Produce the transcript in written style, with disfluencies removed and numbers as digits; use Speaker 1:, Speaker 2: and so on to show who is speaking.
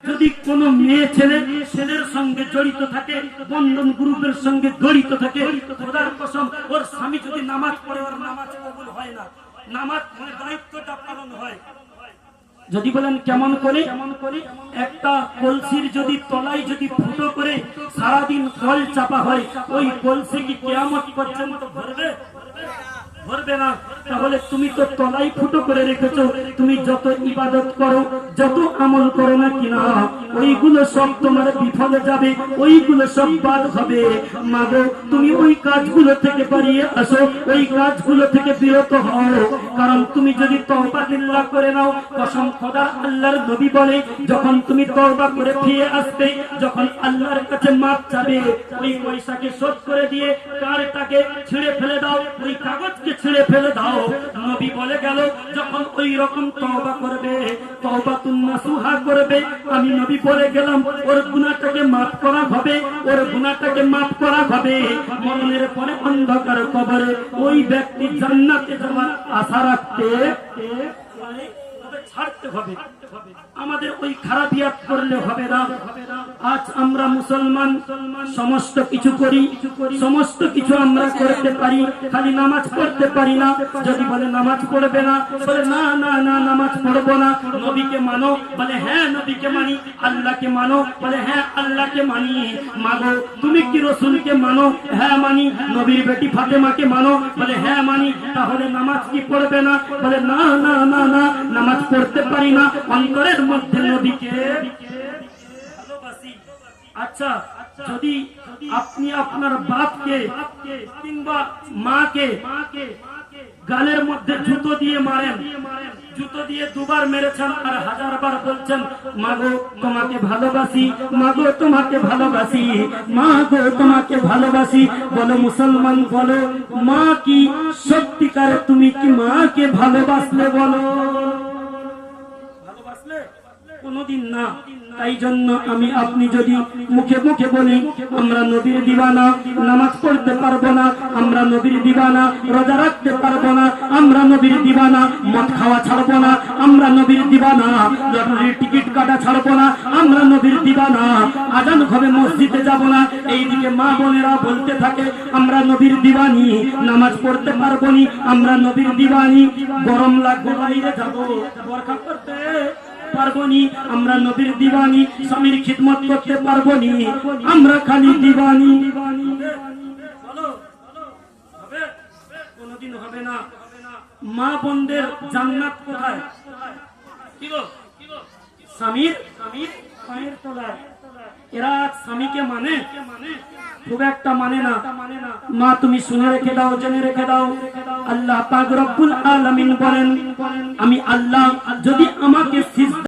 Speaker 1: যদি কোনো মেয়ে ছেলের সঙ্গে জড়িত থাকে, বন্ধন গ্রুপের সঙ্গে জড়িত থাকে, খোদার কসম ওর স্বামী যদি নামাজ পড়ে ওর নামাজ কবুল হয় না, নামাজ মানে দায়িত্বটা পালন হয়। যদি বলেন কেমন করে, একটা কলসির যদি তলায় যদি ফুটো করে সারাদিন কল চাপা হয়, ওই কলসি কি কিয়ামত পর্যন্ত ভরবে? ভরবে না। তাহলে তুমি তো তলাই ফুটো করে রেখেছো, তুমি যত ইবাদত করো, যত আমল করো না কিনা, ওইগুলো সব তোমার বিফলে যাবে, ওইগুলো সব বাদ হবে। মাগো তুমি ওই কাজগুলো থেকে পারিয়ে আসো, ওই কাজগুলো থেকে বিরত হও। কারণ তুমি যদি তওবা বিল্লাহ করে নাও, কসম খোদা আল্লাহর নবী বলে, যখন তুমি তওবা করে ফিরে আসবে, যখন আল্লাহর কাছে মাপ চাবে, ওই পয়সাকে শোধ করে দিয়ে কারটাকে ছিঁড়ে ফেলে দাও, ওই কাগজকে ছিঁড়ে ফেলে দাও। নবী বলে গেল, যখন ওই রকম তওবা করবে, তওবাতুন নাসুহা করবে, আমি নবী বলে গেলাম ওর গুনাহটাকে maaf করা হবে, ওর গুনাহটাকে maaf করা হবে। মরণের পরে অন্ধকার কবরে ওই ব্যক্তি জান্নাতে যাওয়ার আশা রাখতে পারে, তবে ছাড়তে হবে। আমাদের ওই খারাপিয়াত করলে হবে না। আজ আমরা মুসলমান, সমস্ত কিছু করি, সমস্ত কিছু আমরা করতে পারি, খালি নামাজ পড়তে পারি না। যদি বলে নামাজ পড়বে না, বলে না না না নামাজ পড়বো না। নবীকে মানো, বলে হ্যাঁ নবীকে মানি। আল্লাহকে মানো, বলে হ্যাঁ আল্লাহকে মানি। মাগো তুমি কি রসুলকে মানো? হ্যাঁ মানি। নবীর বেটি ফাতেমাকে মানো? বলে হ্যাঁ মানি। তাহলে নামাজ কি পড়বে না? বলে না না না না নামাজ পড়তে পারি না, অন্তরের মধ্যে নবীকে ভালোবাসি। আচ্ছা, যদি আপনি আপনার বাপকে কিংবা মাকে গালের মধ্যে জুতো দিয়ে মারেন, জুতো দিয়ে দুবার মেরেছেন আর 1000 বার বলছেন মাগো তোমাকে ভালোবাসি, মাগো তোমাকে ভালোবাসি, মাগো তোমাকে ভালোবাসি, বলো মুসলমান বলো, মা কি সত্যিকার তুমি কি মাকে ভালোবাসলে? বলো ভালোবাসলে? কোনদিন না। তাই জন্য আমি আপনি যদি মুখে মুখে বলি আমরা নবীর দিওয়ানা, নামাজ পড়তে পারবো না, আমরা নবীর দিওয়ানা, রোজা রাখতে পারবো না, আমরা নবীর দিওয়ানা, মদ খাওয়া ছাড়বো না, আমরা নবীর দিওয়ানা, লটারির টিকিট কাটা ছাড়বো না, আমরা নবীর দিওয়ানা, আজান হবে মসজিদে যাব না, এইদিকে মা বোনেরা বলতে থাকে আমরা নবীর দিওয়ানি, নামাজ পড়তে পারবো নি, আমরা নবীর দিওয়ানি, গরম লাগবে বাইরে যাবো, বরখা করতে পারবনি, আমরা নবীর দিওয়ানি, স্বামীর খিদমত করতে পারবনি, আমরা খালি দিওয়ানি। বলো হবে? কোনদিন হবে না। মা বোনদের জান্নাত কোথায়? কি গো? স্বামীর পায়ের তলায়। এরা স্বামীকে মানে খুব একটা মানে না। মা তুমি শুনে রেখে দাও, জেনে রেখে দাও, আল্লাহ পাক রব্বুল আলামিন বলেন আমি আল্লাহ যদি আমাকে সিজদা